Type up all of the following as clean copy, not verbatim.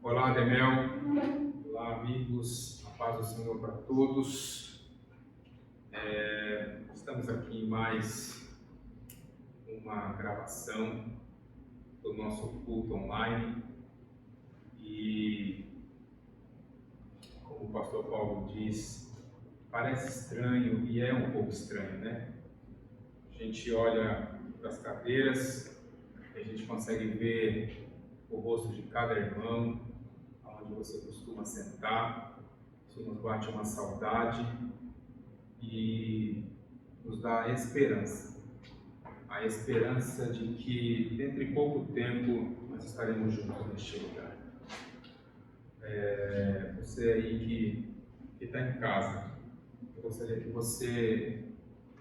Olá, Demel. Olá, amigos. A paz do Senhor para todos. Estamos aqui em mais uma gravação do nosso culto online. E, como o pastor Paulo diz, parece estranho e é um pouco estranho, né? A gente olha para as cadeiras e a gente consegue ver o rosto de cada irmão, onde você costuma sentar. Isso nos bate uma saudade e nos dá a esperança de que dentro de pouco tempo nós estaremos juntos neste lugar. Você aí que está em casa, eu gostaria que você,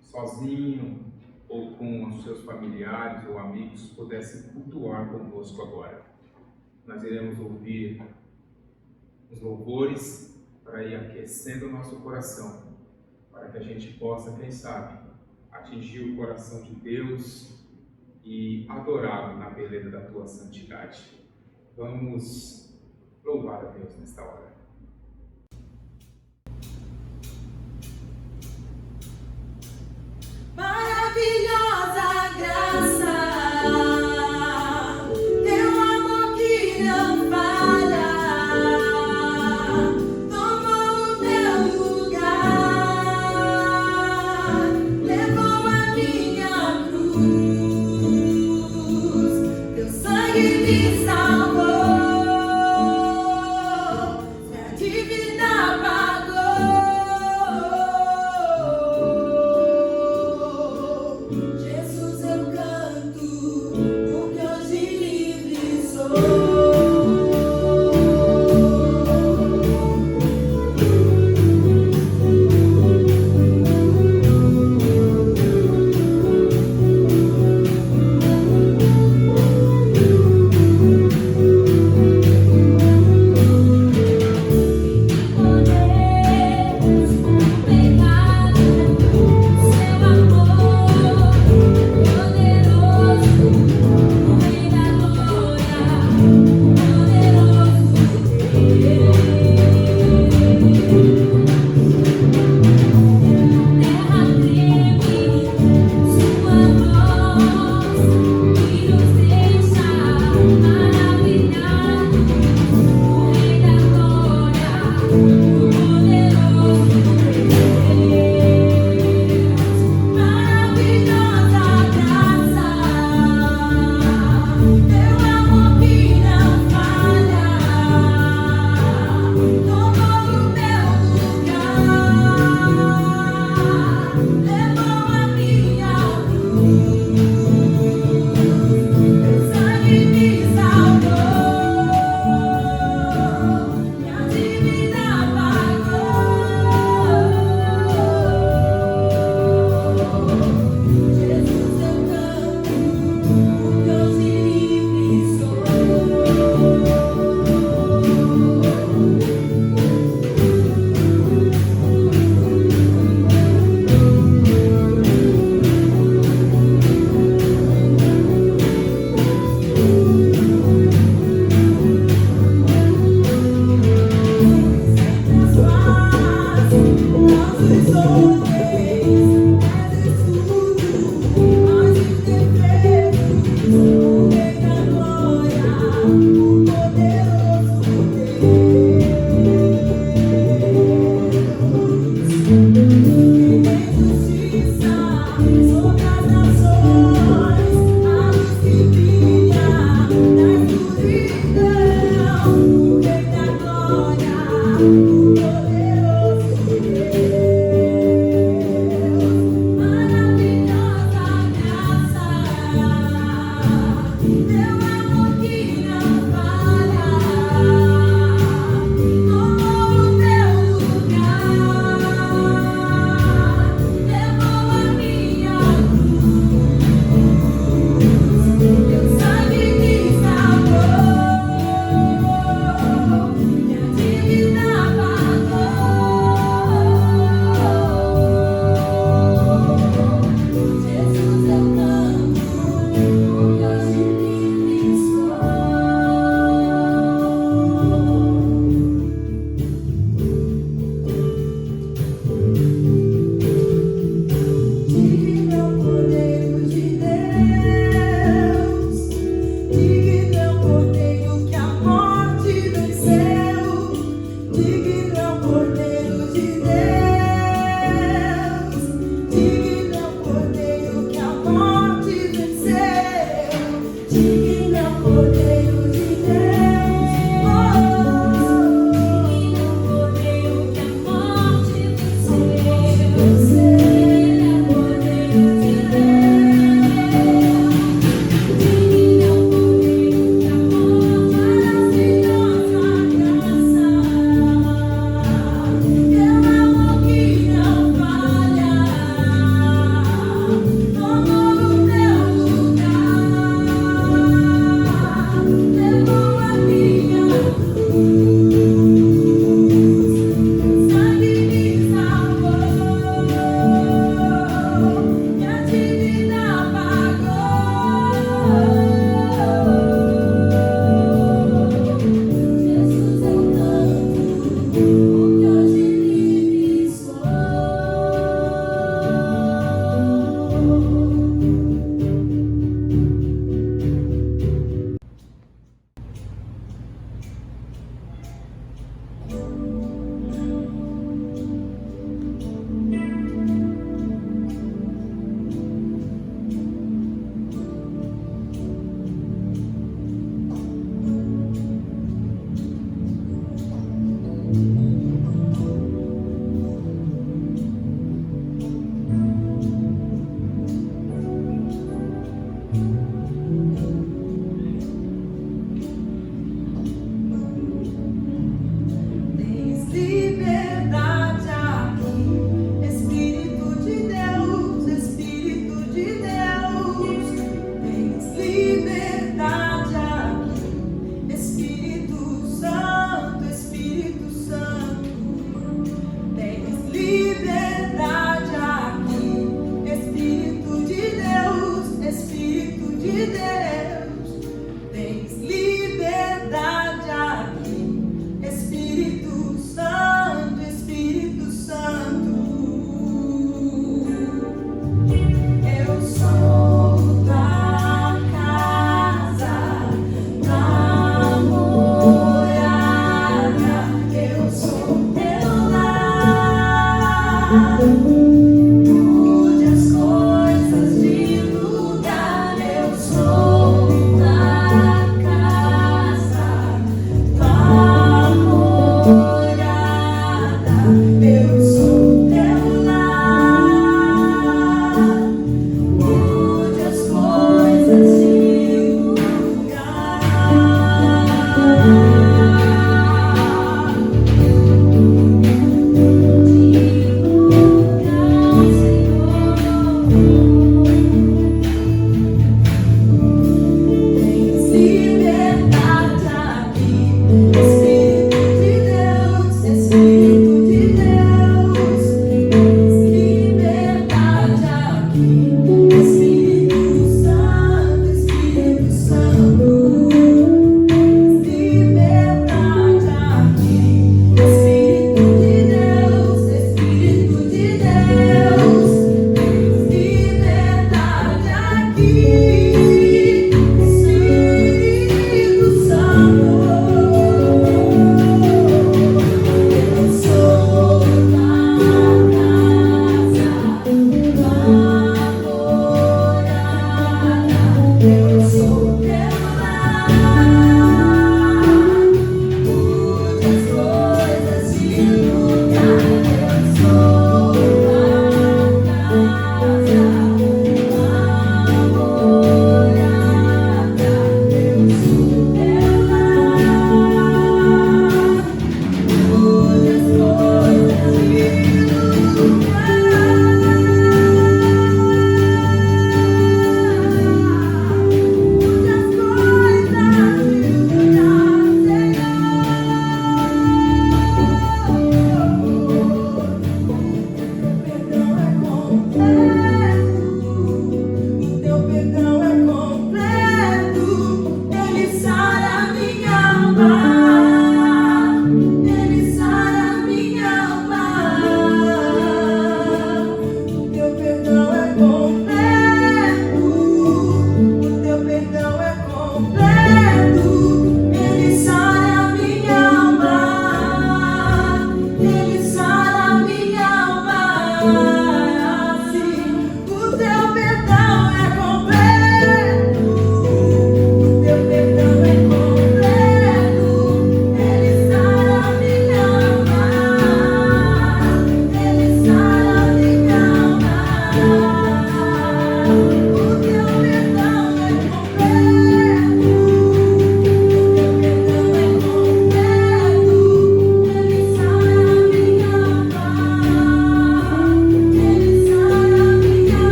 sozinho ou com os seus familiares ou amigos, pudesse cultuar conosco agora. Nós iremos ouvir os louvores para ir aquecendo o nosso coração, para que a gente possa, quem sabe, atingir o coração de Deus e adorá-lo na beleza da tua santidade. Vamos louvar a Deus nesta hora. Maravilhosa graça. Jesus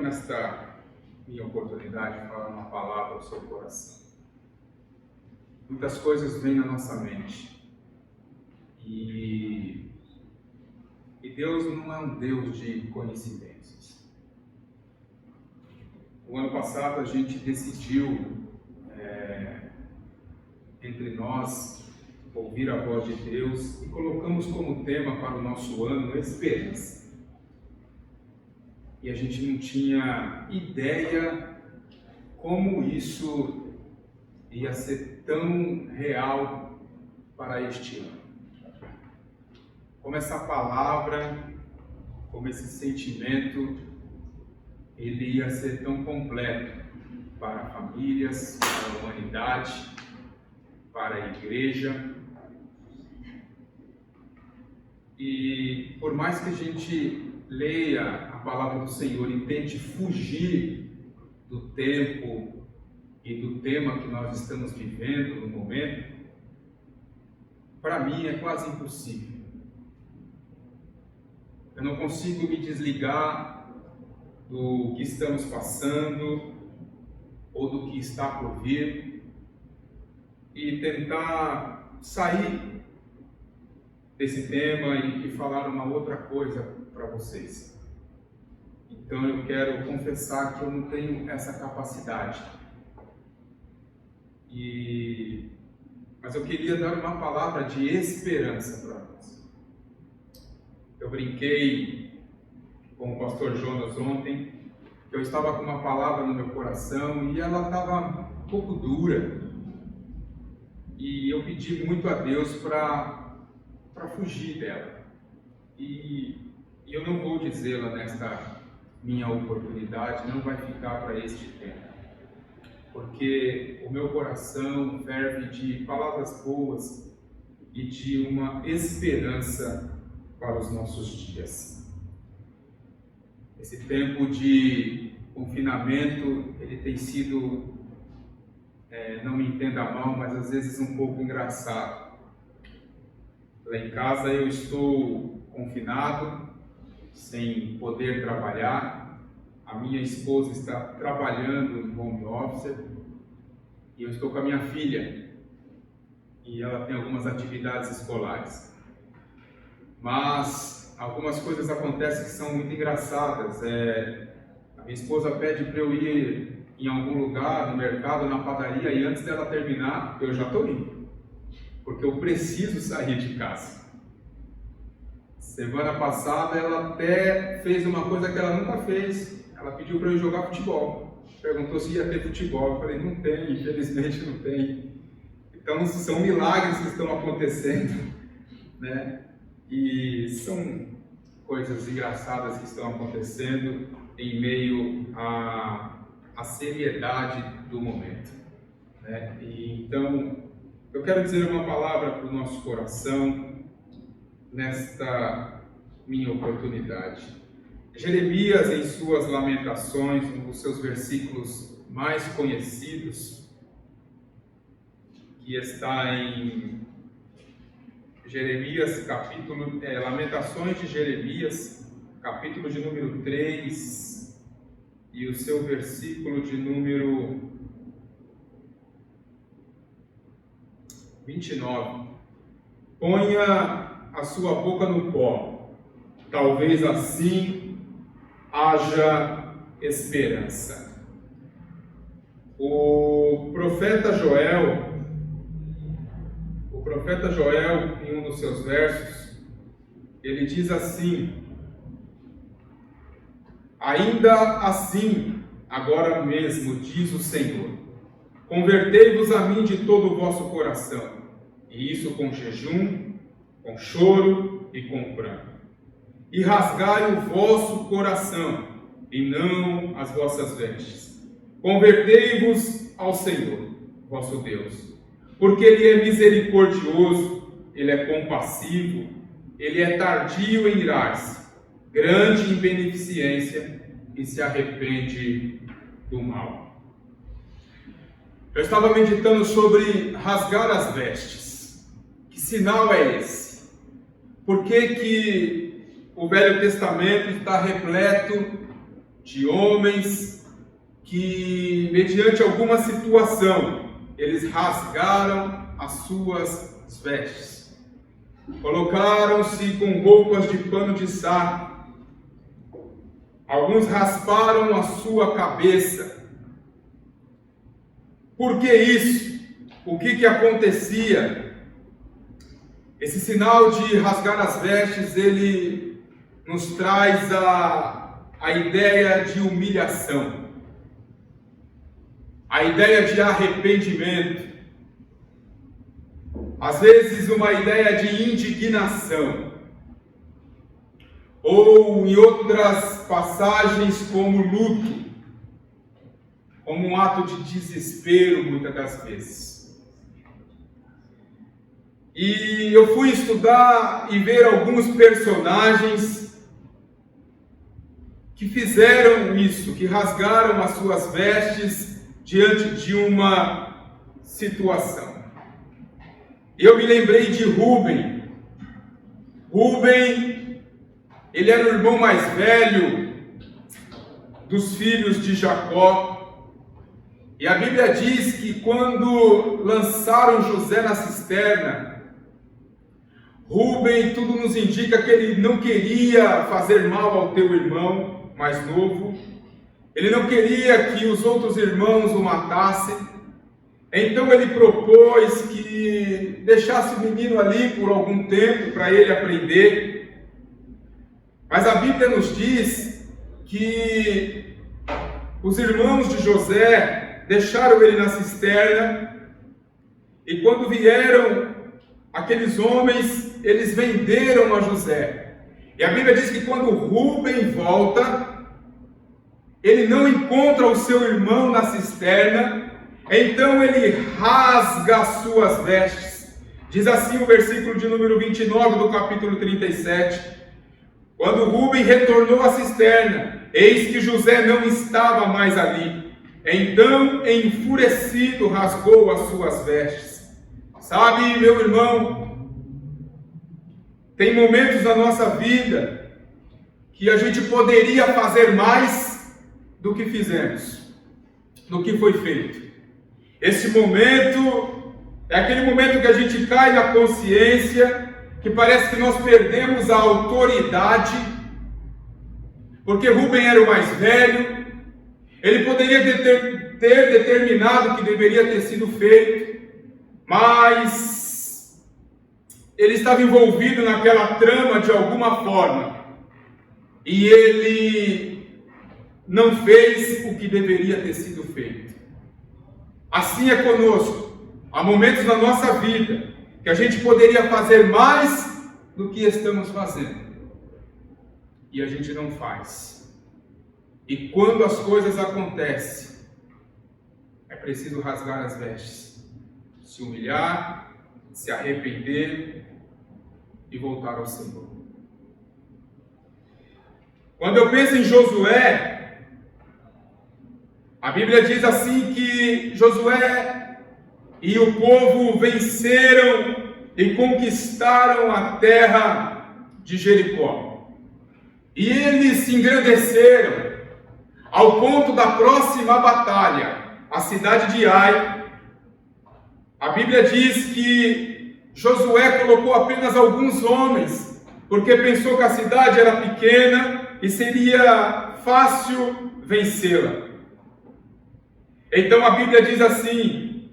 Nesta minha oportunidade, falar uma palavra ao seu coração. Muitas coisas vêm na nossa mente e Deus não é um Deus de coincidências. O ano passado a gente decidiu entre nós ouvir a voz de Deus e colocamos como tema para o nosso ano esperança. E a gente não tinha ideia como isso ia ser tão real para este ano. Como essa palavra, como esse sentimento, ele ia ser tão completo para famílias, para a humanidade, para a igreja. E por mais que a gente leia a palavra do Senhor e tente fugir do tempo e do tema que nós estamos vivendo no momento, para mim é quase impossível. Eu não consigo me desligar do que estamos passando ou do que está por vir e tentar sair desse tema e falar uma outra coisa para vocês. Então eu quero confessar que eu não tenho essa capacidade. Mas eu queria dar uma palavra de esperança para nós. Eu brinquei com o pastor Jonas ontem, que eu estava com uma palavra no meu coração e ela estava um pouco dura. E eu pedi muito a Deus para fugir dela. E eu não vou dizê-la nesta minha oportunidade, não vai ficar para este tempo. Porque o meu coração ferve de palavras boas e de uma esperança para os nossos dias. Esse tempo de confinamento, ele tem sido, não me entenda mal, mas às vezes um pouco engraçado. Lá em casa eu estou confinado, sem poder trabalhar. A minha esposa está trabalhando no home office e eu estou com a minha filha e ela tem algumas atividades escolares. Mas algumas coisas acontecem que são muito engraçadas. A minha esposa pede para eu ir em algum lugar, no mercado, na padaria, e antes dela terminar, eu já estou indo, porque eu preciso sair de casa. Semana passada ela até fez uma coisa que ela nunca fez. Ela pediu para eu jogar futebol. Perguntou se ia ter futebol. Eu falei, não tem, infelizmente não tem. Então são milagres que estão acontecendo, né? E são coisas engraçadas que estão acontecendo em meio à seriedade do momento, né? E, então, eu quero dizer uma palavra para o nosso coração nesta minha oportunidade. Jeremias, em suas lamentações, um dos seus versículos mais conhecidos, que está em Jeremias, Lamentações de Jeremias, capítulo de número 3, e o seu versículo de número 29. Ponha a sua boca no pó, talvez assim haja esperança. O profeta Joel, em um dos seus versos, ele diz assim: ainda assim, agora mesmo, diz o Senhor, convertei-vos a mim de todo o vosso coração, e isso com jejum, com choro e com pranto. E rasgai o vosso coração, e não as vossas vestes. Convertei-vos ao Senhor, vosso Deus, porque Ele é misericordioso, Ele é compassivo, Ele é tardio em irar-se, grande em beneficência, e se arrepende do mal. Eu estava meditando sobre rasgar as vestes. Que sinal é esse? Por que o Velho Testamento está repleto de homens que, mediante alguma situação, eles rasgaram as suas vestes, colocaram-se com roupas de pano de saco, alguns rasparam a sua cabeça. Por que isso? O que acontecia? Esse sinal de rasgar as vestes, ele nos traz a ideia de humilhação, a ideia de arrependimento, às vezes uma ideia de indignação, ou em outras passagens como luto, como um ato de desespero muitas das vezes. E eu fui estudar e ver alguns personagens que fizeram isso, que rasgaram as suas vestes diante de uma situação. E eu me lembrei de Rúben. Rúben, ele era o irmão mais velho dos filhos de Jacó. E a Bíblia diz que quando lançaram José na cisterna, Rúben, tudo nos indica que ele não queria fazer mal ao teu irmão mais novo. Ele não queria que os outros irmãos o matassem. Então ele propôs que deixasse o menino ali por algum tempo para ele aprender. Mas a Bíblia nos diz que os irmãos de José deixaram ele na cisterna, e quando vieram aqueles homens, eles venderam a José. E a Bíblia diz que quando Rúben volta, ele não encontra o seu irmão na cisterna, então ele rasga as suas vestes. Diz assim o versículo de número 29 do capítulo 37. Quando Rúben retornou à cisterna, eis que José não estava mais ali. Então, enfurecido, rasgou as suas vestes. Sabe, meu irmão, tem momentos na nossa vida que a gente poderia fazer mais do que fizemos, do que foi feito. Esse momento é aquele momento que a gente cai na consciência, que parece que nós perdemos a autoridade, porque Rubem era o mais velho, ele poderia ter determinado o que deveria ter sido feito, mas ele estava envolvido naquela trama de alguma forma, e ele não fez o que deveria ter sido feito. Assim é conosco. Há momentos na nossa vida que a gente poderia fazer mais do que estamos fazendo, e a gente não faz. E quando as coisas acontecem, é preciso rasgar as vestes, se humilhar, se arrepender e voltar ao Senhor. Quando eu penso em Josué, a Bíblia diz assim que Josué e o povo venceram e conquistaram a terra de Jericó. E eles se engrandeceram ao ponto da próxima batalha, a cidade de Ai. A Bíblia diz que Josué colocou apenas alguns homens, porque pensou que a cidade era pequena e seria fácil vencê-la. Então a Bíblia diz assim,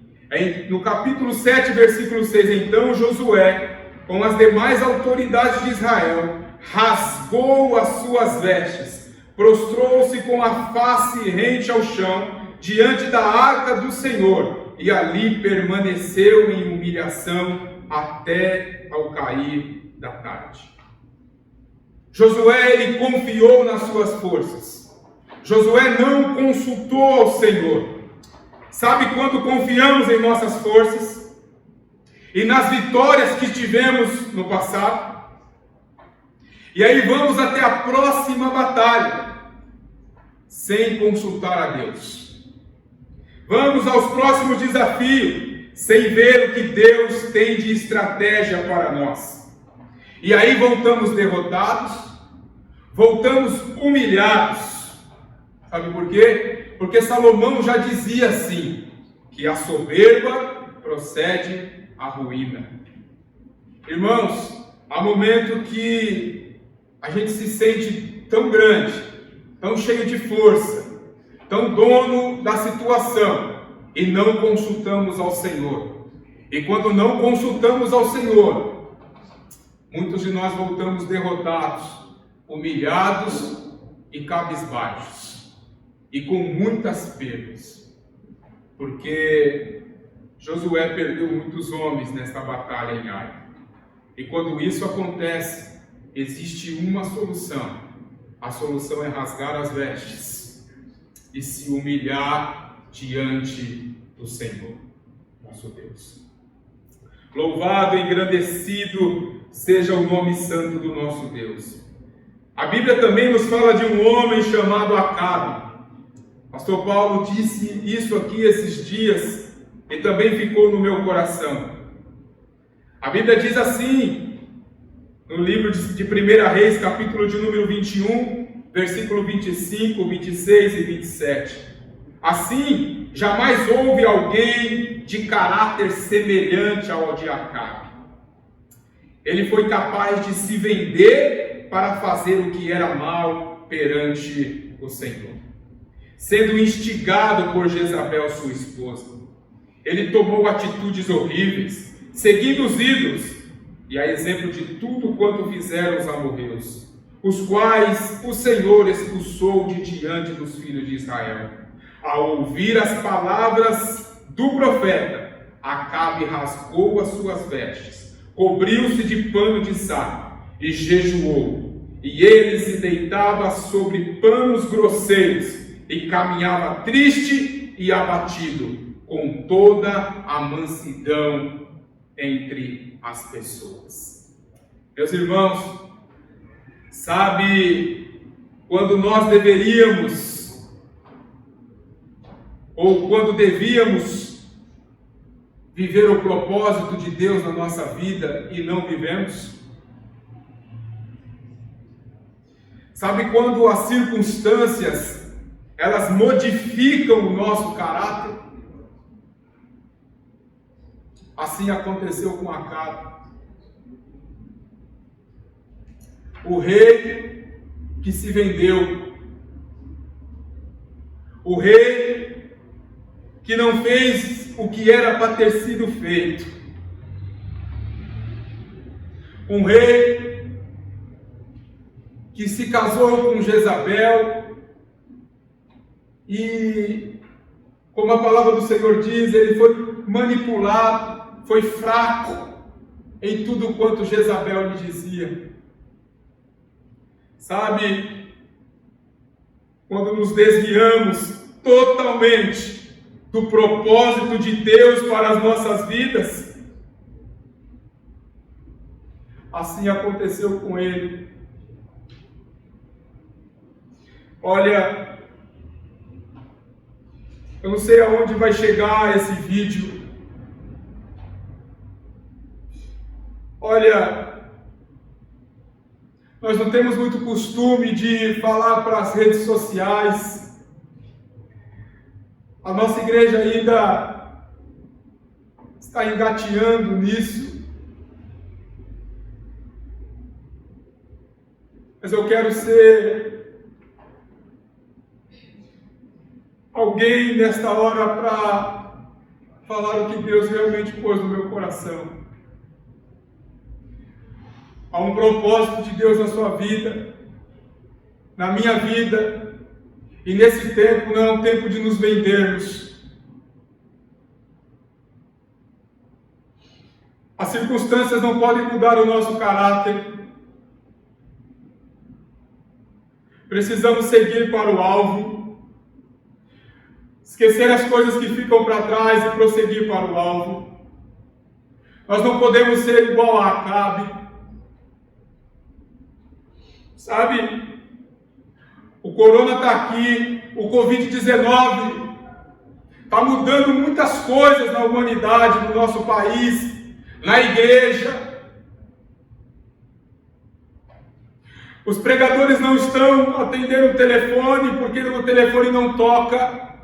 no capítulo 7, versículo 6, então Josué, com as demais autoridades de Israel, rasgou as suas vestes, prostrou-se com a face rente ao chão, diante da arca do Senhor, e ali permaneceu em humilhação até ao cair da tarde. Josué, ele confiou nas suas forças. Josué não consultou ao Senhor. Sabe quando confiamos em nossas forças e nas vitórias que tivemos no passado? E aí vamos até a próxima batalha, sem consultar a Deus. Vamos aos próximos desafios, sem ver o que Deus tem de estratégia para nós. E aí voltamos derrotados, voltamos humilhados. Sabe por quê? Porque Salomão já dizia assim, que a soberba procede à ruína. Irmãos, há momento que a gente se sente tão grande, tão cheio de força, tão dono da situação, e não consultamos ao Senhor. E quando não consultamos ao Senhor, muitos de nós voltamos derrotados, humilhados e cabisbaixos, e com muitas perdas, porque Josué perdeu muitos homens nesta batalha em Ai. E quando isso acontece, existe uma solução. A solução é rasgar as vestes e se humilhar diante do Senhor, nosso Deus. Louvado e engrandecido seja o nome santo do nosso Deus. A Bíblia também nos fala de um homem chamado Acabe. Pastor Paulo disse isso aqui esses dias e também ficou no meu coração. A Bíblia diz assim, no livro de 1 Reis, capítulo de número 21, versículo 25, 26 e 27. Assim, jamais houve alguém de caráter semelhante ao de Acabe. Ele foi capaz de se vender para fazer o que era mal perante o Senhor. Sendo instigado por Jezabel, sua esposa, ele tomou atitudes horríveis, seguindo os ídolos, e a exemplo de tudo quanto fizeram os amorreus, os quais o Senhor expulsou de diante dos filhos de Israel. Ao ouvir as palavras do profeta, Acabe rasgou as suas vestes, cobriu-se de pano de saco e jejuou. E ele se deitava sobre panos grosseiros e caminhava triste e abatido, com toda a mansidão entre as pessoas. Meus irmãos, sabe quando nós deveríamos, ou quando devíamos viver o propósito de Deus na nossa vida e não vivemos? Sabe quando as circunstâncias elas modificam o nosso caráter? Assim aconteceu com Acabe. o rei que se vendeu, o rei que não fez o que era para ter sido feito, um rei que se casou com Jezabel e, como a palavra do Senhor diz, ele foi manipulado, foi fraco em tudo quanto Jezabel lhe dizia. Sabe, quando nos desviamos totalmente do propósito de Deus para as nossas vidas, assim aconteceu com ele. Olha, eu não sei aonde vai chegar esse vídeo. Olha, nós não temos muito costume de falar para as redes sociais. A nossa igreja ainda está engateando nisso. Mas eu quero ser alguém nesta hora para falar o que Deus realmente pôs no meu coração. Há um propósito de Deus na sua vida, na minha vida, e nesse tempo não é um tempo de nos vendermos. As circunstâncias não podem mudar o nosso caráter. Precisamos seguir para o alvo, esquecer as coisas que ficam para trás e prosseguir para o alvo. Nós não podemos ser igual a Acabe. Sabe, o corona está aqui, o Covid-19 está mudando muitas coisas na humanidade, no nosso país, na igreja. Os pregadores não estão atendendo o telefone porque o telefone não toca.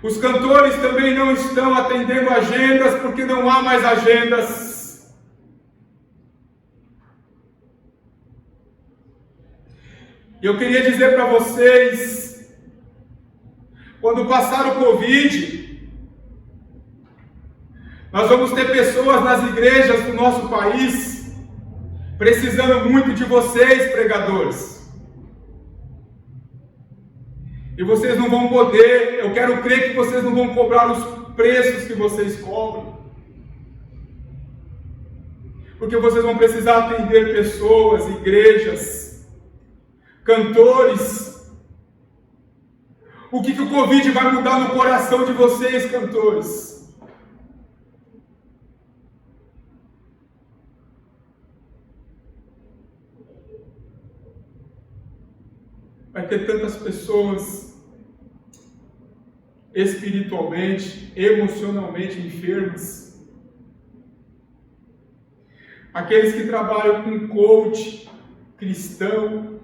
Os cantores também não estão atendendo agendas porque não há mais agendas. E eu queria dizer para vocês, quando passar o Covid, nós vamos ter pessoas nas igrejas do nosso país precisando muito de vocês, pregadores. E vocês não vão poder, eu quero crer que vocês não vão cobrar os preços que vocês cobram. Porque vocês vão precisar atender pessoas, igrejas, cantores. O que o Covid vai mudar no coração de vocês, cantores? Vai ter tantas pessoas espiritualmente, emocionalmente enfermas. Aqueles que trabalham com coach cristão,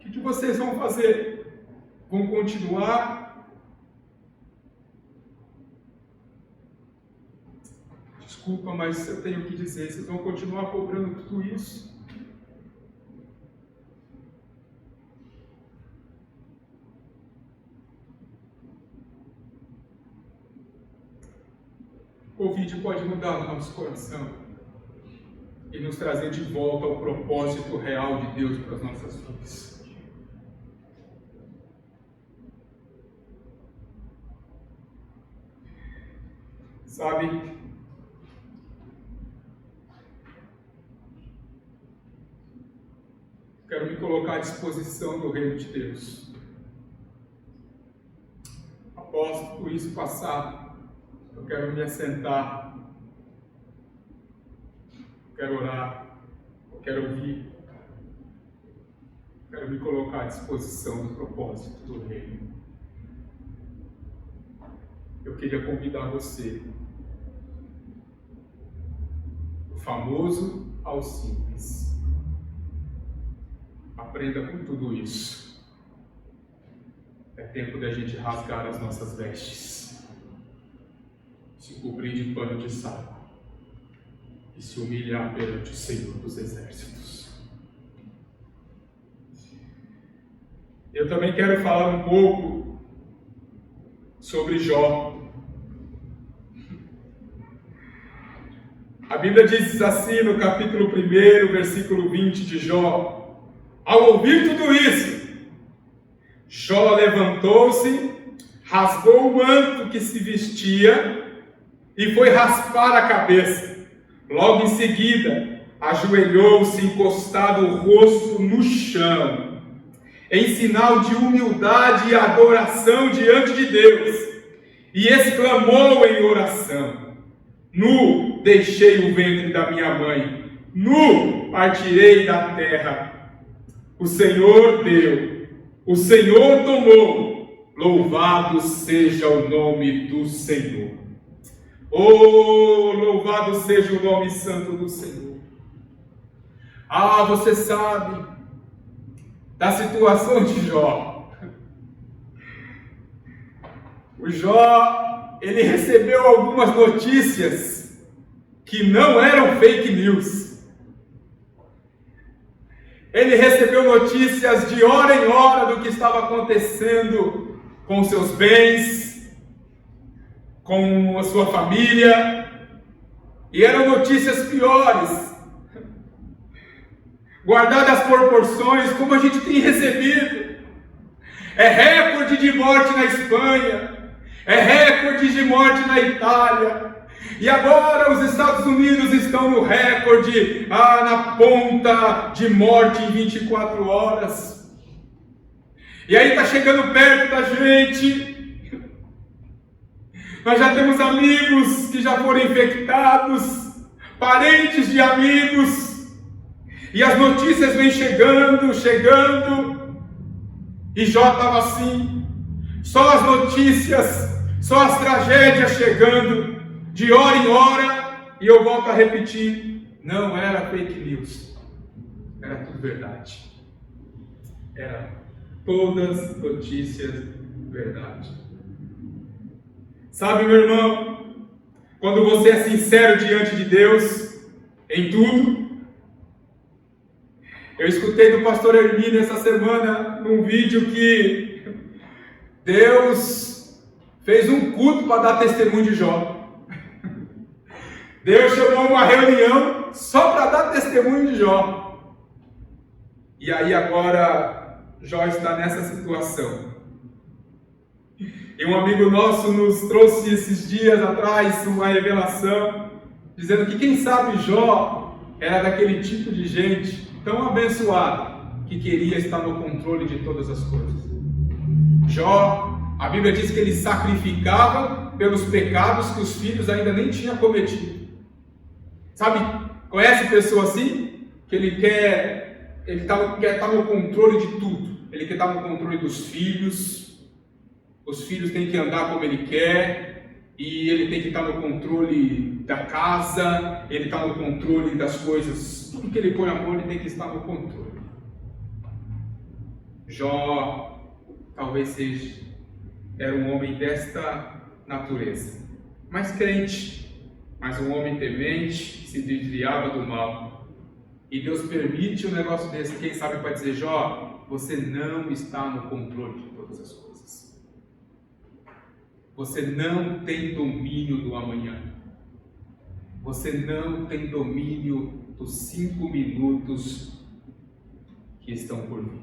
o que vocês vão fazer? Vão continuar? Desculpa, mas eu tenho que dizer, vocês vão continuar cobrando tudo isso? O Covid pode mudar o nosso coração e nos trazer de volta ao propósito real de Deus para as nossas vidas. Sabe, quero me colocar à disposição do reino de Deus. Após tudo isso passar, eu quero me assentar, quero orar, eu quero ouvir, quero me colocar à disposição do propósito do reino. Eu queria convidar você, do famoso ao simples. Aprenda com tudo isso. É tempo da gente rasgar as nossas vestes, se cobrir de pano de saco e se humilhar perante o Senhor dos Exércitos. eu também quero falar um pouco sobre Jó. A Bíblia diz assim no capítulo 1, versículo 20 de Jó: ao ouvir tudo isso, Jó levantou-se, rasgou o manto que se vestia e foi raspar a cabeça. Logo em seguida, ajoelhou-se, encostado o rosto no chão, em sinal de humildade e adoração diante de Deus, e exclamou em oração: nu deixei o ventre da minha mãe, nu partirei da terra. O Senhor deu, o Senhor tomou, louvado seja o nome do Senhor. Oh, louvado seja o nome santo do Senhor. Ah, você sabe da situação de Jó. O Jó, ele recebeu algumas notícias que não eram fake news. Ele recebeu notícias de hora em hora do que estava acontecendo com seus bens, com a sua família, e eram notícias piores, guardadas as proporções, como a gente tem recebido. É recorde de morte na Espanha, é recorde de morte na Itália, e agora os Estados Unidos estão no recorde, na ponta de morte em 24 horas. E aí está chegando perto da gente. Nós já temos amigos que já foram infectados, parentes de amigos, e as notícias vêm chegando, e Jó estava assim, só as notícias, só as tragédias chegando, de hora em hora, e eu volto a repetir, não era fake news, era tudo verdade, era todas notícias verdade. Sabe, meu irmão, quando você é sincero diante de Deus, em tudo. Eu escutei do pastor Hermínio essa semana, num vídeo, que Deus fez um culto para dar testemunho de Jó. Deus chamou uma reunião só para dar testemunho de Jó. E aí agora, Jó está nessa situação. E um amigo nosso nos trouxe esses dias atrás uma revelação, dizendo que quem sabe Jó era daquele tipo de gente tão abençoado que queria estar no controle de todas as coisas. Jó, a Bíblia diz que ele sacrificava pelos pecados que os filhos ainda nem tinham cometido. Sabe, conhece pessoa assim? Que ele quer estar no controle de tudo. Ele quer estar no controle dos filhos. Os filhos têm que andar como ele quer, e ele tem que estar no controle da casa, ele está no controle das coisas, tudo que ele põe a mão, ele tem que estar no controle. Jó, talvez era um homem desta natureza, mas crente, mas um homem temente, que se desviava do mal. E Deus permite um negócio desse, quem sabe, para dizer: Jó, você não está no controle de todas as coisas. Você não tem domínio do amanhã. Você não tem domínio dos 5 minutos que estão por vir.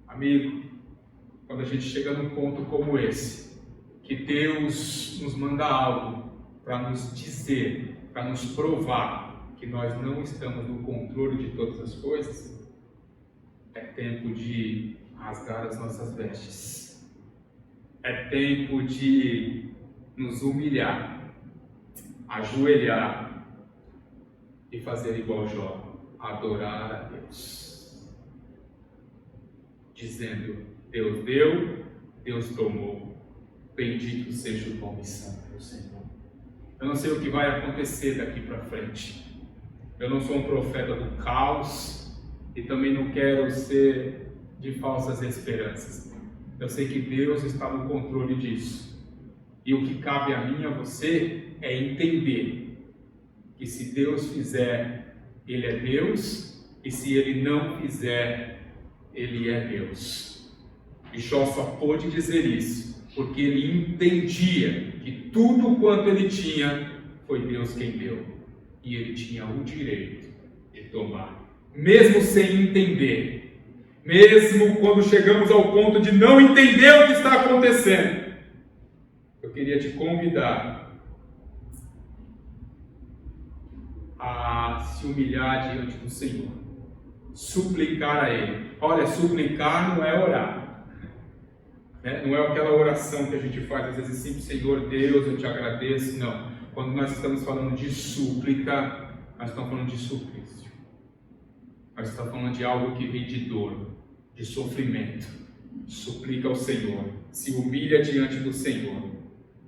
Amigo, quando a gente chega num ponto como esse, que Deus nos manda algo para nos dizer, para nos provar que nós não estamos no controle de todas as coisas, é tempo de rasgar as nossas vestes. É tempo de nos humilhar, ajoelhar e fazer igual Jó, adorar a Deus, dizendo: Deus deu, Deus tomou, bendito seja o nome santo do Senhor. Eu não sei o que vai acontecer daqui para frente. Eu não sou um profeta do caos e também não quero ser de falsas esperanças. Eu sei que Deus está no controle disso. E o que cabe a mim e a você é entender que se Deus fizer, Ele é Deus, e se Ele não fizer, Ele é Deus. E Jó só pôde dizer isso porque ele entendia que tudo quanto ele tinha foi Deus quem deu. E ele tinha o direito de tomar. Mesmo sem entender. Mesmo quando chegamos ao ponto de não entender o que está acontecendo. Eu queria te convidar a se humilhar diante do Senhor. Suplicar a Ele. Olha, suplicar não é orar. Não é aquela oração que a gente faz, às vezes simples, Senhor Deus, eu te agradeço. Não. Quando nós estamos falando de súplica, nós estamos falando de suplício. Nós estamos falando de algo que vem de dor, de sofrimento. Suplica ao Senhor, se humilha diante do Senhor.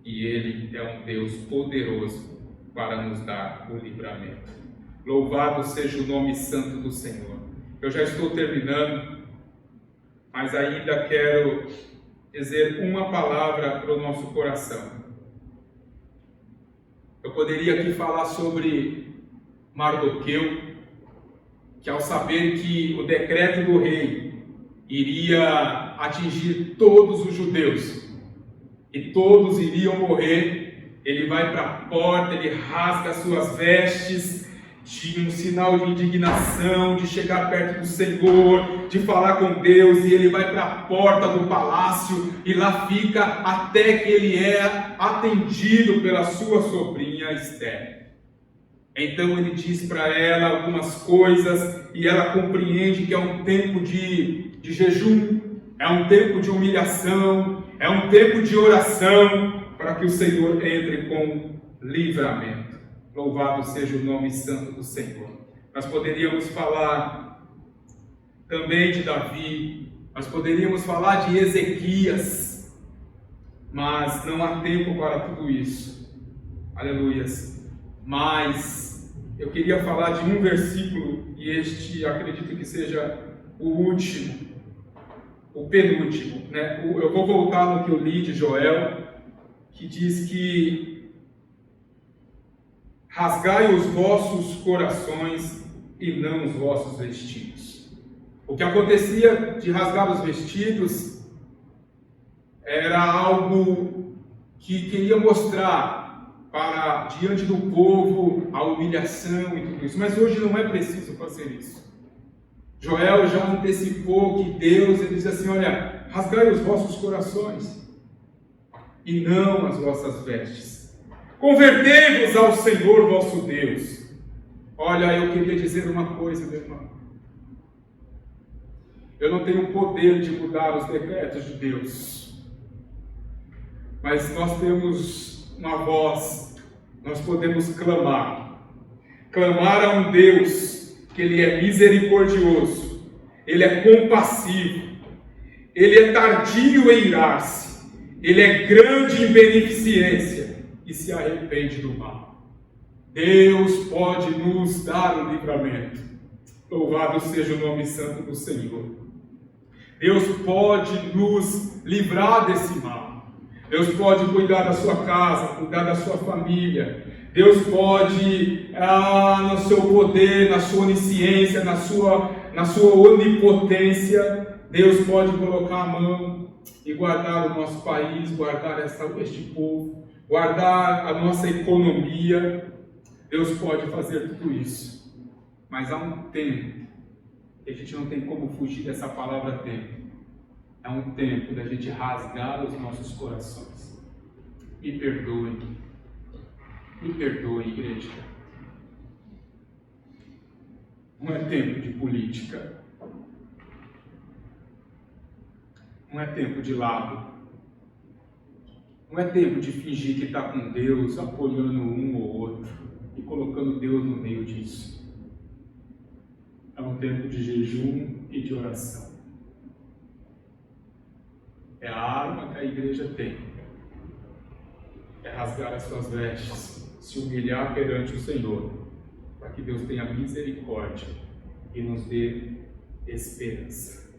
E Ele é um Deus poderoso para nos dar o livramento. Louvado seja o nome santo do Senhor. Eu já estou terminando, mas ainda quero dizer uma palavra para o nosso coração. Eu poderia aqui falar sobre Mardoqueu, que ao saber que o decreto do rei iria atingir todos os judeus e todos iriam morrer, ele vai para a porta, ele rasga as suas vestes, de um sinal de indignação, de chegar perto do Senhor, de falar com Deus, e ele vai para a porta do palácio e lá fica até que ele é atendido pela sua sobrinha Esther. Então ele diz para ela algumas coisas e ela compreende que é um tempo de jejum, é um tempo de humilhação, é um tempo de oração para que o Senhor entre com livramento. Louvado seja o nome santo do Senhor. Nós poderíamos falar também de Davi, nós poderíamos falar de Ezequias, mas não há tempo para tudo isso. Aleluias. Mas eu queria falar de um versículo, e este acredito que seja o último, o penúltimo, né? Eu vou voltar no que eu li de Joel, que diz que rasgai os vossos corações e não os vossos vestidos. O que acontecia de rasgar os vestidos era algo que queria mostrar para diante do povo a humilhação e tudo isso. Mas hoje não é preciso fazer isso. Joel já antecipou que Deus, ele diz assim, olha, rasgai os vossos corações e não as vossas vestes. Convertei-vos ao Senhor vosso Deus. Olha, eu queria dizer uma coisa, meu irmão. Eu não tenho o poder de mudar os decretos de Deus. Mas nós temos uma voz, nós podemos clamar. Clamar a um Deus que Ele é misericordioso, Ele é compassivo, Ele é tardio em irar-se, Ele é grande em beneficência e se arrepende do mal. Deus pode nos dar o livramento. Louvado seja o nome santo do Senhor. Deus pode nos livrar desse mal. Deus pode cuidar da sua casa, cuidar da sua família. Deus pode, no seu poder, na sua onisciência, na sua onipotência, Deus pode colocar a mão e guardar o nosso país, guardar este povo, guardar a nossa economia. Deus pode fazer tudo isso. Mas há um tempo, e a gente não tem como fugir dessa palavra tempo. É um tempo da gente rasgar os nossos corações. Me perdoem, igreja. Não é tempo de política. Não é tempo de lado. Não é tempo de fingir que está com Deus, apoiando um ou outro e colocando Deus no meio disso. É um tempo de jejum e de oração. É a arma que a igreja tem. É rasgar as suas vestes, se humilhar perante o Senhor, para que Deus tenha misericórdia e nos dê esperança.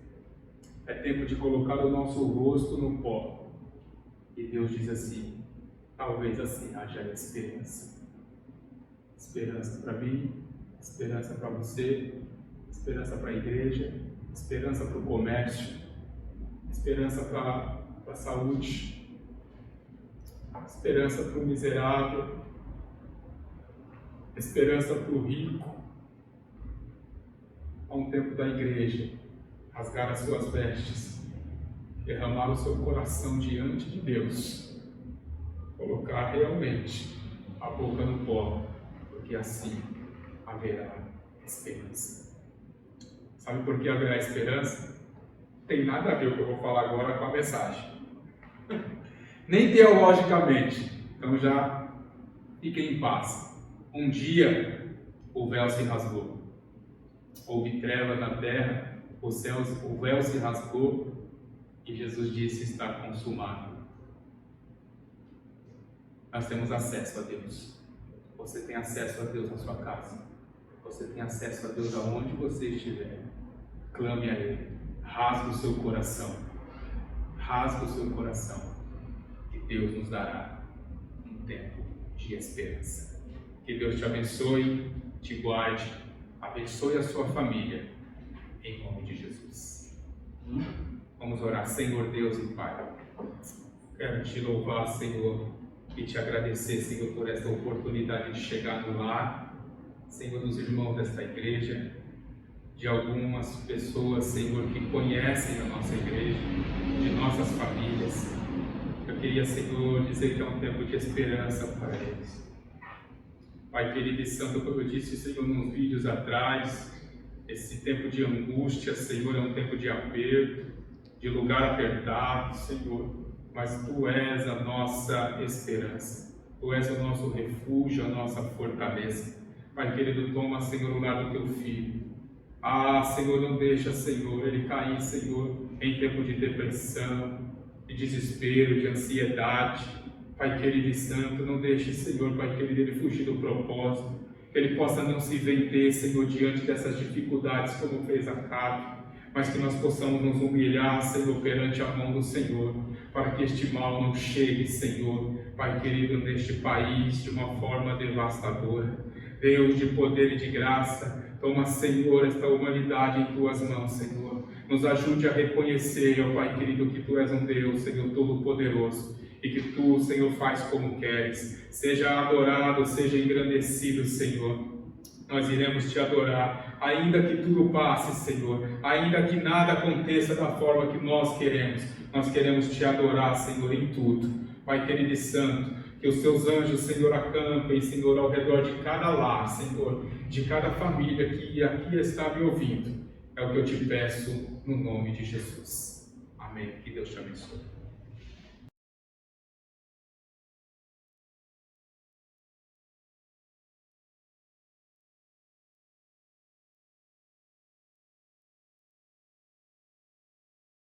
É tempo de colocar o nosso rosto no pó. E Deus diz assim, talvez assim haja esperança. Esperança para mim, esperança para você, esperança para a igreja, esperança para o comércio, esperança para a saúde, esperança para o miserável, esperança para o rico. Há um tempo da igreja rasgar as suas vestes, derramar o seu coração diante de Deus, colocar realmente a boca no pó, porque assim haverá esperança. Sabe por que haverá esperança? Tem nada a ver o que eu vou falar agora com a mensagem. Nem teologicamente. Então já fiquem em paz. Um dia o véu se rasgou. Houve trevas na terra, o véu se rasgou e Jesus disse: está consumado. Nós temos acesso a Deus. Você tem acesso a Deus na sua casa. Você tem acesso a Deus aonde você estiver. Clame a Ele. Rasgue o seu coração. Rasgue o seu coração. E Deus nos dará um tempo de esperança. Que Deus te abençoe, te guarde, abençoe a sua família. Em nome de Jesus. Vamos orar. Senhor Deus e Pai, quero te louvar, Senhor, e te agradecer, Senhor, por esta oportunidade de chegar no lar, Senhor, dos irmãos desta igreja, de algumas pessoas, Senhor, que conhecem a nossa igreja, de nossas famílias. Eu queria, Senhor, dizer que é um tempo de esperança para eles. Pai querido e santo, como eu disse, Senhor, nos vídeos atrás, esse tempo de angústia, Senhor, é um tempo de aperto, de lugar apertado, Senhor, mas Tu és a nossa esperança, Tu és o nosso refúgio, a nossa fortaleza. Pai querido, toma, Senhor, o lugar do Teu Filho. Senhor, não deixa, Senhor, ele cair, Senhor, em tempo de depressão, de desespero, de ansiedade. Pai querido e santo, não deixe, Senhor, Pai querido, ele fugir do propósito, que ele possa não se vender, Senhor, diante dessas dificuldades, como fez Acabe, mas que nós possamos nos humilhar, Senhor, perante a mão do Senhor, para que este mal não chegue, Senhor, Pai querido, neste país de uma forma devastadora. Deus de poder e de graça, toma, Senhor, esta humanidade em Tuas mãos, Senhor. Nos ajude a reconhecer, ó Pai querido, que Tu és um Deus, Senhor, todo-poderoso, e que Tu, Senhor, faz como queres. Seja adorado, seja engrandecido, Senhor. Nós iremos Te adorar, ainda que tudo passe, Senhor, ainda que nada aconteça da forma que nós queremos Te adorar, Senhor, em tudo. Pai querido e santo, que os Teus anjos, Senhor, acampem, Senhor, ao redor de cada lar, Senhor, de cada família que aqui está me ouvindo. É o que eu Te peço, no nome de Jesus. Amém. Que Deus Te abençoe.